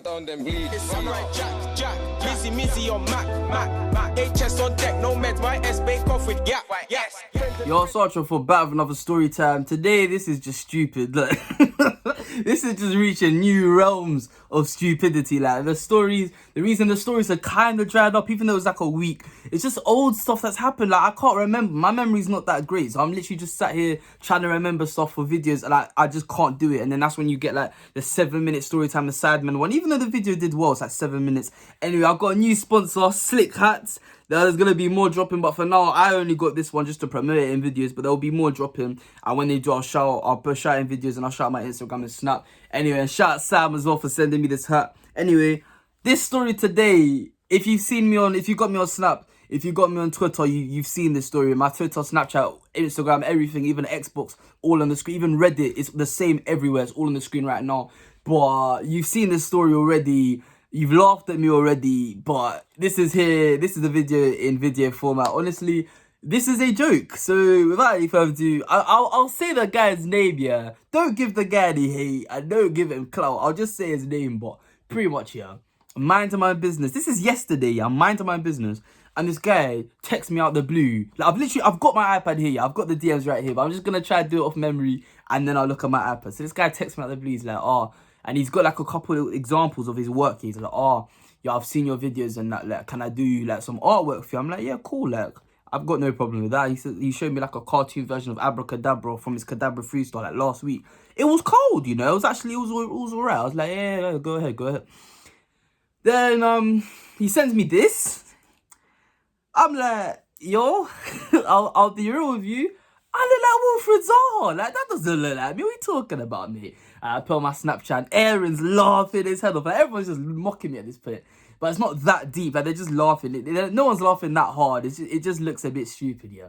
down them bleed. Samurai Jack, Mizzy on Mac, HS on deck, no meds, my S-Bait off with gap, yes. Yo, Sartre for back with another story time. Today, this is just stupid. Look, this is just reaching new realms of stupidity. Like the reason the stories are kind of dried up, even though it's like a week, it's just old stuff that's happened. Like I can't remember. My memory's not that great, so I'm literally just sat here trying to remember stuff for videos, and like I just can't do it. And then that's when you get like the 7-minute story time, the Sidemen one. Even though the video did well, it's like 7 minutes. Anyway, I've got a new sponsor, Slick Hats. There's gonna be more dropping, but for now I only got this one just to promote it in videos, but there'll be more dropping, and when they do I'll put shout in videos, and I'll shout my Instagram and Snap. Anyway, and shout out Sam as well for sending me this hat. Anyway, this story today, if you got me on Snap, if you got me on Twitter, you've seen this story. My Twitter, Snapchat, Instagram, everything, even Xbox, all on the screen. Even Reddit, it's the same everywhere. It's all on the screen right now. But you've seen this story already. You've laughed at me already, but this is the video in video format. Honestly, this is a joke. So without any further ado, I'll say the guy's name, yeah. Don't give the guy any hate, and don't give him clout. I'll just say his name, but pretty much, yeah. Mind my business. This is yesterday, yeah. Mind my business. And this guy texts me out the blue. Like I've got my iPad here, yeah. I've got the DMs right here, but I'm just gonna try to do it off memory, and then I'll look at my iPad. So this guy texts me out the blue. He's like, oh. And he's got like a couple of examples of his work. He's like, oh, yeah, I've seen your videos and that, like, can I do like some artwork for you? I'm like, yeah, cool. Like, I've got no problem with that. He showed me like a cartoon version of Abracadabra from his Cadabra freestyle like last week. It was cold, you know. It was alright. I was like, yeah, go ahead. Then he sends me this. I'm like, yo, I'll be real with you. I look like Wilfred Zaha. Like, that doesn't look like me. What are you talking about, mate? I put on my Snapchat. Aaron's laughing his head off. Like, everyone's just mocking me at this point. But it's not that deep. Like, they're just laughing. No one's laughing that hard. It just looks a bit stupid, yeah.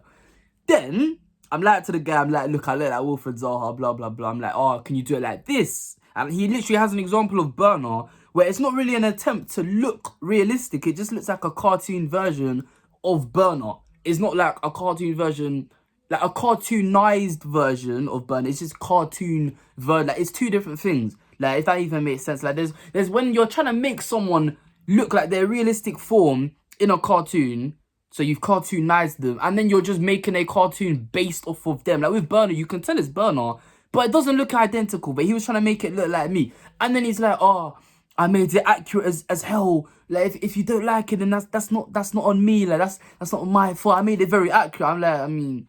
Then, I'm like to the guy, I'm like, look, I look like Wilfred Zaha, blah, blah, blah. I'm like, oh, can you do it like this? And he literally has an example of Burner where it's not really an attempt to look realistic. It just looks like a cartoon version of Burner. It's not like a cartoon version... like a cartoonized version of Burn. It's just cartoon version. Like, it's two different things. Like, if that even makes sense. Like, there's when you're trying to make someone look like their realistic form in a cartoon, so you've cartoonized them, and then you're just making a cartoon based off of them. Like with Burner, you can tell it's Burner, but it doesn't look identical. But he was trying to make it look like me, and then he's like, oh, I made it accurate as hell. Like, if you don't like it, then that's not on me. Like, that's not my fault. I made it very accurate. I'm like, I mean.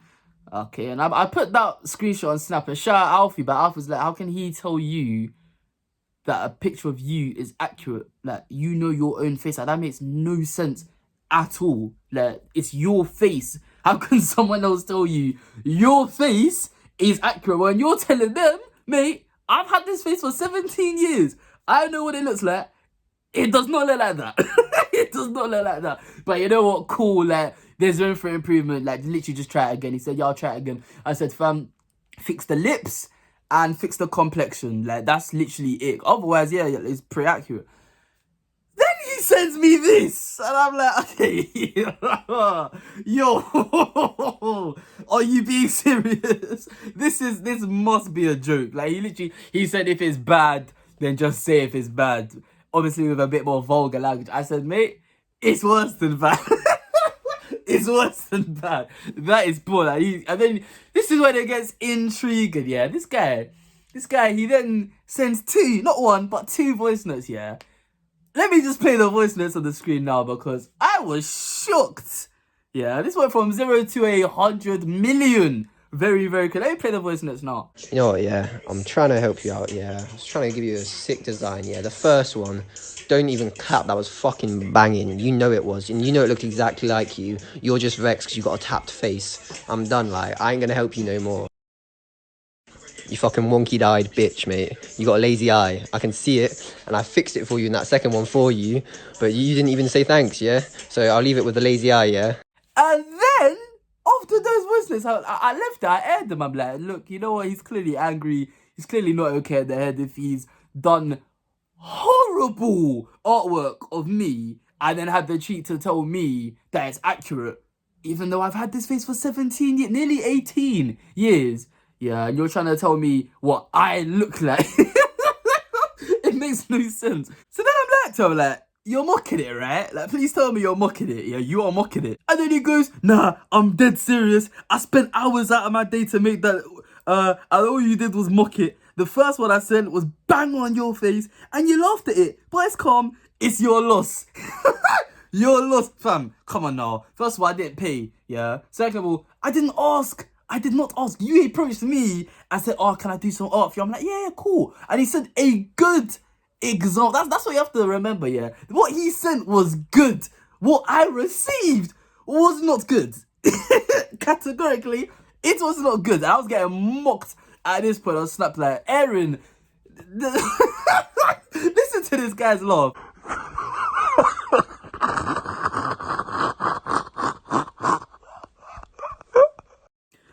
Okay, and I put that screenshot on Snap and shout out Alfie, but Alfie's like, how can he tell you that a picture of you is accurate? Like, you know your own face. Like, that makes no sense at all. Like, it's your face. How can someone else tell you your face is accurate when you're telling them, mate, I've had this face for 17 years. I know what it looks like. It does not look like that. It does not look like that. But you know what? Cool, like, there's room for improvement. Like, literally just try it again. He said, yeah, I'll try it again. I said, fam, fix the lips and fix the complexion. Like, that's literally it. Otherwise, yeah, it's pretty accurate. Then he sends me this. And I'm like, okay. Yo, are you being serious? This must be a joke. Like, he said if it's bad, then just say if it's bad. Obviously with a bit more vulgar language. I said, mate, it's worse than bad. It's worse than bad. That is poor. Like, and then this is when it gets intriguing, yeah. This guy, he then sends not one, but 2 voice notes, yeah. Let me just play the voice notes on the screen now because I was shocked. Yeah, this went from 0 to 100 million. Very, very good. Let me play the voice notes now. You know what, yeah, I'm trying to help you out, yeah. I was trying to give you a sick design, yeah. The first one, don't even clap, that was fucking banging. You know it was, and you know it looked exactly like you. You're just vexed because you got a tapped face. I'm done, like, I ain't gonna help you no more. You fucking wonky-eyed bitch, mate. You got a lazy eye. I can see it, and I fixed it for you in that second one for you, but you didn't even say thanks, yeah? So I'll leave it with the lazy eye, yeah? And then, after those voice notes, I left it, I aired them. I'm like, look, you know what? He's clearly angry. He's clearly not okay at the head if he's done horrible artwork of me and then had the cheek to tell me that it's accurate, even though I've had this face for 17 years, nearly 18 years. Yeah, and you're trying to tell me what I look like. It makes no sense. So then back to him like, you're mocking it, right? Like, please tell me you're mocking it. Yeah, you are mocking it. And then he goes, nah, I'm dead serious. I spent hours out of my day to make that. And all you did was mock it. The first one I sent was bang on your face, and you laughed at it. But it's calm. It's your loss. Your loss, fam. Come on now. First of all, I didn't pay. Yeah. Second of all, I didn't ask. I did not ask. You approached me and said, oh, can I do some art for you? I'm like, yeah, cool. And he said a good example. That's what you have to remember, yeah. What he sent was good. What I received was not good. Categorically, it was not good. I was getting mocked at this point. I was snapped like, Aaron, listen to this guy's laugh.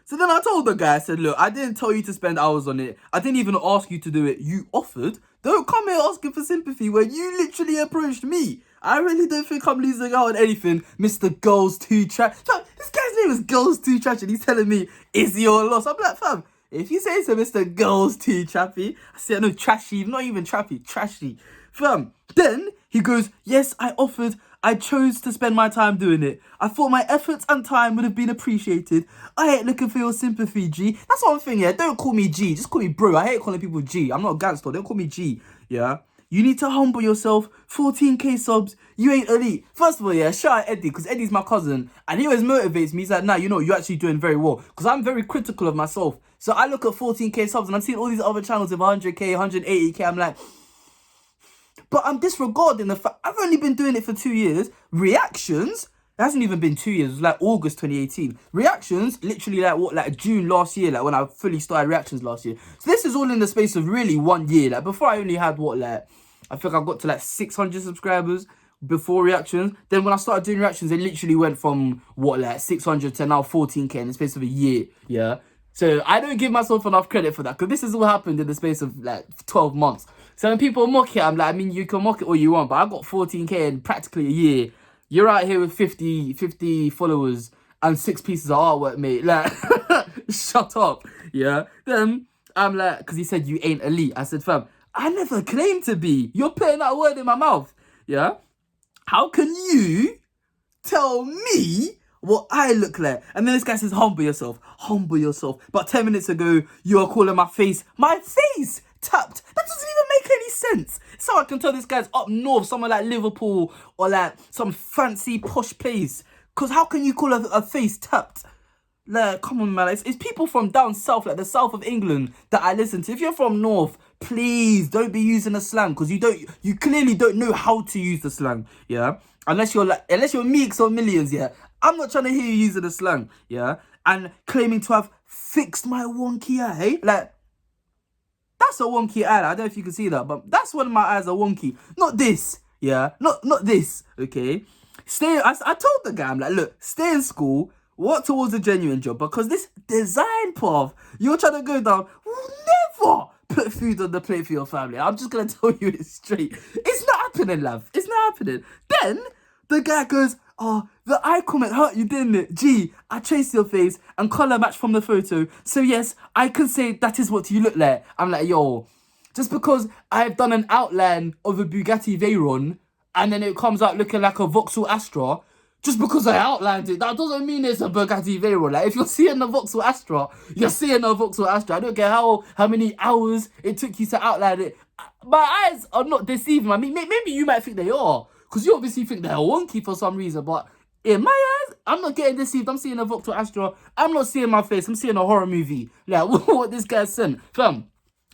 So then I told the guy, I said, look, I didn't tell you to spend hours on it. I didn't even ask you to do it. You offered. Don't come here asking for sympathy when you literally approached me. I really don't think I'm losing out on anything. Mr. Girls Too Trash. This guy's name is Girls Too Trash and he's telling me, it's your loss. I'm like, fam, if you say so, Mr. Girls Too Trappy, I say, no, trashy, not even trappy, trashy. Fam, then he goes, yes, I offered. I chose to spend my time doing it. I thought my efforts and time would have been appreciated. I ain't looking for your sympathy, G. That's one thing, yeah. Don't call me G. Just call me bro. I hate calling people G. I'm not a gangster. Don't call me G, yeah. You need to humble yourself. 14k subs. You ain't elite. First of all, yeah, shout out Eddie, because Eddie's my cousin. And he always motivates me. He's like, nah, you know, you're actually doing very well. Because I'm very critical of myself. So I look at 14k subs and I'm seeing all these other channels with 100k, 180k. I'm like... But I'm disregarding the fact I've only been doing it for 2 years. Reactions, it hasn't even been 2 years. It was like August 2018. Reactions, literally like June last year, like when I fully started reactions last year. So this is all in the space of really 1 year. Like before I only had I think I got to like 600 subscribers before reactions. Then when I started doing reactions, it literally went from 600 to now 14k in the space of a year. Yeah. So I don't give myself enough credit for that, because this has all happened in the space of like 12 months. So when people mock it, I'm like, I mean, you can mock it all you want, but I got 14k in practically a year. You're out here with 50 followers and 6 pieces of artwork, mate. Like, shut up, yeah? Then I'm like, because he said you ain't elite. I said, fam, I never claimed to be. You're putting that word in my mouth, yeah? How can you tell me what I look like? And then this guy says, humble yourself. Humble yourself. But 10 minutes ago, you are calling my face tapped. That doesn't even make any sense. So I can tell this guy's up north, somewhere like Liverpool or like some fancy posh place. Because how can you call a face tapped? Like, come on, man. It's people from down south, like the south of England, that I listen to. If you're from north, please don't be using the slang, because you clearly don't know how to use the slang, yeah? Unless you're Meeks or Millions, yeah? I'm not trying to hear you using the slang, yeah? And claiming to have fixed my wonky eye. Like, that's a wonky eye. I don't know if you can see that, but that's when my eyes are wonky. Not this, yeah? Not this, okay? I told the guy, I'm like, look, stay in school, work towards a genuine job, because this design path you're trying to go down will never put food on the plate for your family. I'm just going to tell you it straight. It's not happening, love. It's not happening. Then the guy goes, oh, the eye comment hurt you, didn't it? Gee, I traced your face and colour match from the photo. So yes, I can say that is what you look like. I'm like, yo, just because I've done an outline of a Bugatti Veyron and then it comes out looking like a Vauxhall Astra, just because I outlined it, that doesn't mean it's a Bugatti Veyron. Like, if you're seeing a Vauxhall Astra, you're seeing a Vauxhall Astra. I don't care how many hours it took you to outline it. My eyes are not deceiving. I mean, maybe you might think they are, because you obviously think they're wonky for some reason. But in my eyes, I'm not getting deceived. I'm seeing a Vauxhall Astra. I'm not seeing my face. I'm seeing a horror movie. Like, what this guy sent. Fam,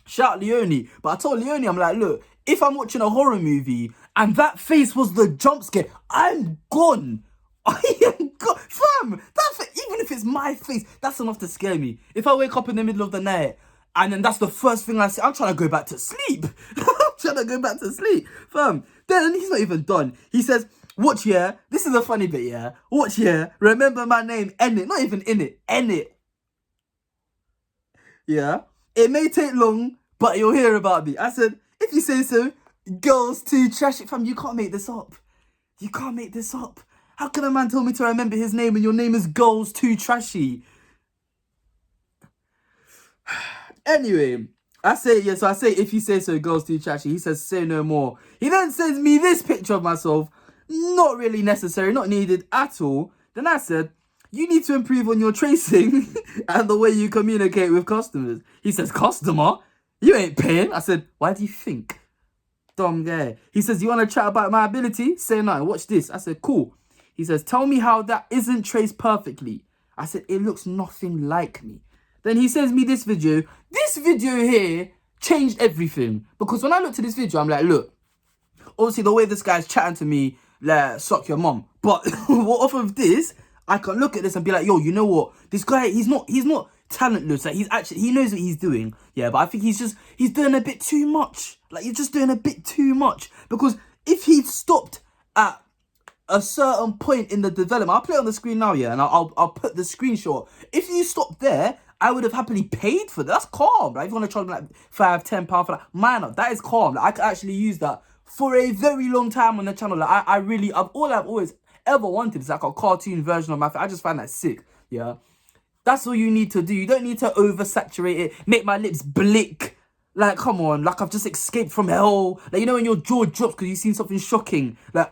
shout Leone. But I told Leone, I'm like, look, if I'm watching a horror movie and that face was the jump scare, I'm gone. I am gone. Fam, even if it's my face, that's enough to scare me. If I wake up in the middle of the night and then that's the first thing I see, I'm trying to go back to sleep. Fam, then he's not even done. He says, watch here. This is a funny bit, yeah. Watch here. Remember my name, N it. Not even in it. N it. Yeah. It may take long, but you'll hear about me. I said, if you say so, Girls Too Trashy. Fam, you can't make this up. You can't make this up. How can a man tell me to remember his name when your name is Girls Too Trashy? Anyway, I say, yeah, so I say, if you say so, girls too trashy. He says, say no more. He then sends me this picture of myself. Not really necessary, not needed at all. Then I said, you need to improve on your tracing and the way you communicate with customers. He says, customer? You ain't paying. I said, why do you think? Dumb guy. He says, you want to chat about my ability? Say nothing. Watch this. I said, cool. He says, tell me how that isn't traced perfectly. I said, it looks nothing like me. Then he sends me this video. This video here changed everything. Because when I looked at this video, I'm like, look, obviously the way this guy's chatting to me, like, suck your mum. But off of this, I can look at this and be like, yo, you know what? This guy, he's not talentless. Like, he knows what he's doing. Yeah, but I think he's doing a bit too much. Like, you're just doing a bit too much. Because if he'd stopped at a certain point in the development, I'll play it on the screen now, yeah, and I'll put the screenshot. If you stopped there, I would have happily paid for that. That's calm. Like, if you want to charge me like £5-10 for that, minor, that is calm. Like, I could actually use that for a very long time on the channel. Like, all I've always ever wanted is like a cartoon version of my face. I just find that sick. Yeah, that's all you need to do. You don't need to oversaturate it, make my lips blick. Like, come on, like I've just escaped from hell. Like, you know when your jaw drops because you've seen something shocking. Like,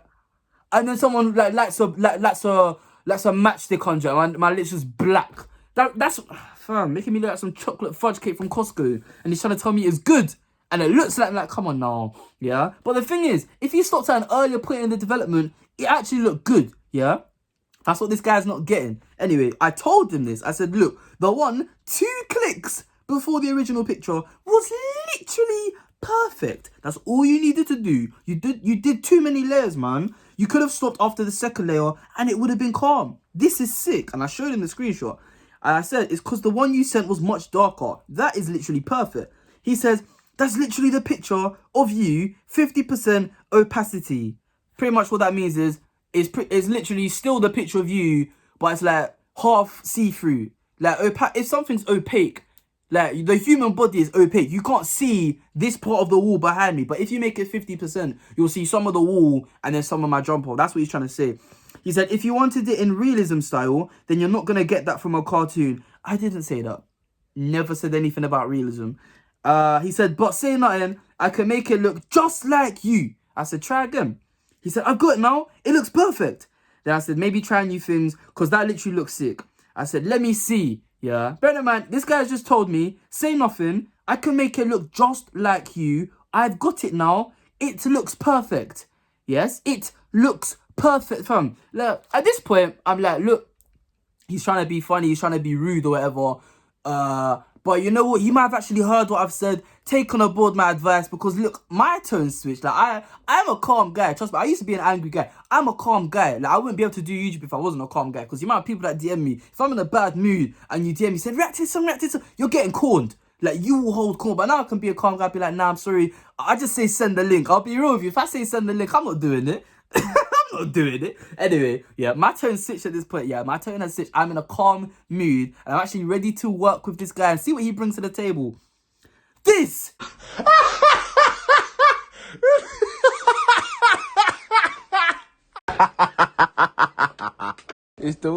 and then someone like lights a matchstick on you, and my lips just black. That's fam, making me look like some chocolate fudge cake from Costco, and he's trying to tell me it's good, and it looks like come on now, yeah. But the thing is, if you stopped at an earlier point in the development, it actually looked good, yeah. That's what this guy's not getting. Anyway, I told him this. I said, look, the 2 clicks before the original picture was literally perfect. That's all you needed to do. You did too many layers, man. You could have stopped after the second layer and it would have been calm. This is sick. And I showed him the screenshot. And I said, it's because the one you sent was much darker. That is literally perfect. He says, that's literally the picture of you, 50% opacity. Pretty much what that means is, it's literally still the picture of you, but it's like half see-through. Like, if something's opaque, like the human body is opaque, you can't see this part of the wall behind me. But if you make it 50%, you'll see some of the wall and then some of my jumper. That's what he's trying to say. He said, if you wanted it in realism style, then you're not going to get that from a cartoon. I didn't say that. Never said anything about realism. He said, but say nothing, I can make it look just like you. I said, try again. He said, I've got it now. It looks perfect. Then I said, maybe try new things, because that literally looks sick. I said, let me see. Yeah. Bear in mind, this guy's just told me, say nothing, I can make it look just like you. I've got it now. It looks perfect. Yes, it looks perfect, fam. Look, at this point, I'm like, look, he's trying to be funny, he's trying to be rude or whatever. But you know what? He might have actually heard what I've said, taken on board my advice, because look, my tone switched. Like, I'm a calm guy. Trust me, I used to be an angry guy. I'm a calm guy. Like, I wouldn't be able to do YouTube if I wasn't a calm guy, because the amount of people that DM me, if I'm in a bad mood and you DM me, say, react to some, you're getting corned. Like, you will hold corn. But now I can be a calm guy, be like, nah, I'm sorry. I just say send the link. I'll be real with you. If I say send the link, I'm not doing it. I'm not doing it. Anyway, yeah, my tone switched at this point. Yeah, my tone has switched. I'm in a calm mood, and I'm actually ready to work with this guy and see what he brings to the table. This! It's the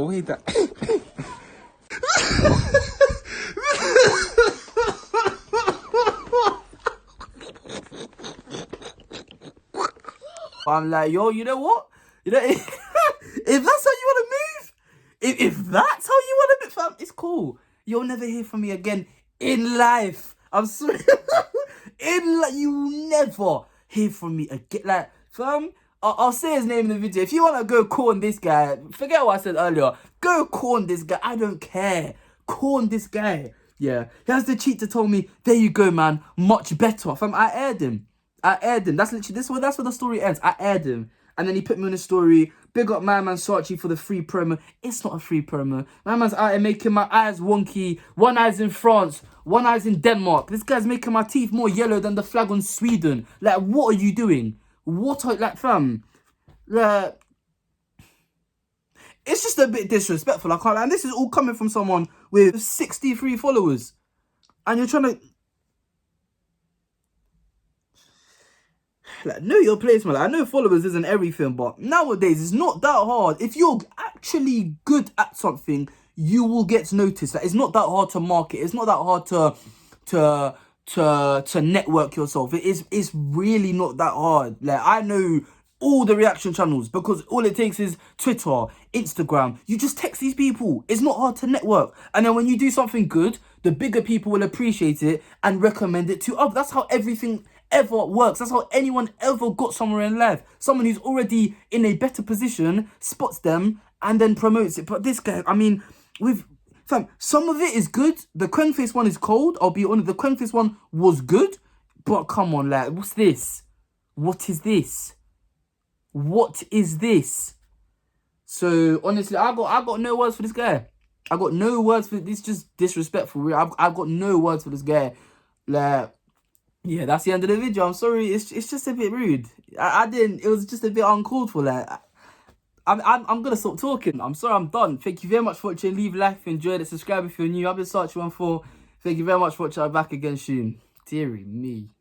way that I'm like, yo, you know what? You know, if that's how you want to move, if that's how you want to move, fam, it's cool. You'll never hear from me again in life. I'm sorry. You will never hear from me again. Like, fam, I'll say his name in the video. If you want to go corn this guy, forget what I said earlier. Go corn this guy. I don't care. Corn this guy. Yeah. He has the cheat to tell me, there you go, man. Much better. Fam, I aired him. That's literally that's where the story ends. I aired him. And then he put me on a story. Big up my man Saatchi for the free promo. It's not a free promo. My man's out here making my eyes wonky. One eye's in France, one eye's in Denmark. This guy's making my teeth more yellow than the flag on Sweden. Like, what are you doing? Like, fam? Like, it's just a bit disrespectful. I can't lie. And this is all coming from someone with 63 followers. And you're trying to... Like, know your place, man. Like, I know followers isn't everything, but nowadays it's not that hard. If you're actually good at something, you will get noticed. Like, it's not that hard to market. It's not that hard to network yourself. It's really not that hard. Like, I know all the reaction channels because all it takes is Twitter, Instagram. You just text these people. It's not hard to network. And then when you do something good, the bigger people will appreciate it and recommend it to others. That's how everything ever works. That's how anyone ever got somewhere in life. Someone who's already in a better position spots them and then promotes it. But this guy, I mean, fam, some of it is good. The Quenface one is cold. I'll be honest, the Quenface one was good. But come on, like, what's this? What is this? What is this? So honestly, I got no words for this guy. I got no words for this. Just disrespectful. I've got no words for this guy. Like, yeah, that's the end of the video. I'm sorry. It's just a bit rude. I didn't. It was just a bit uncalled for. Like, I'm gonna stop talking. I'm sorry. I'm done. Thank you very much for watching. Leave a like if you enjoyed it. Subscribe if you're new. I've been Sarchi14. Thank you very much for watching. I'm back again soon. Dearie me.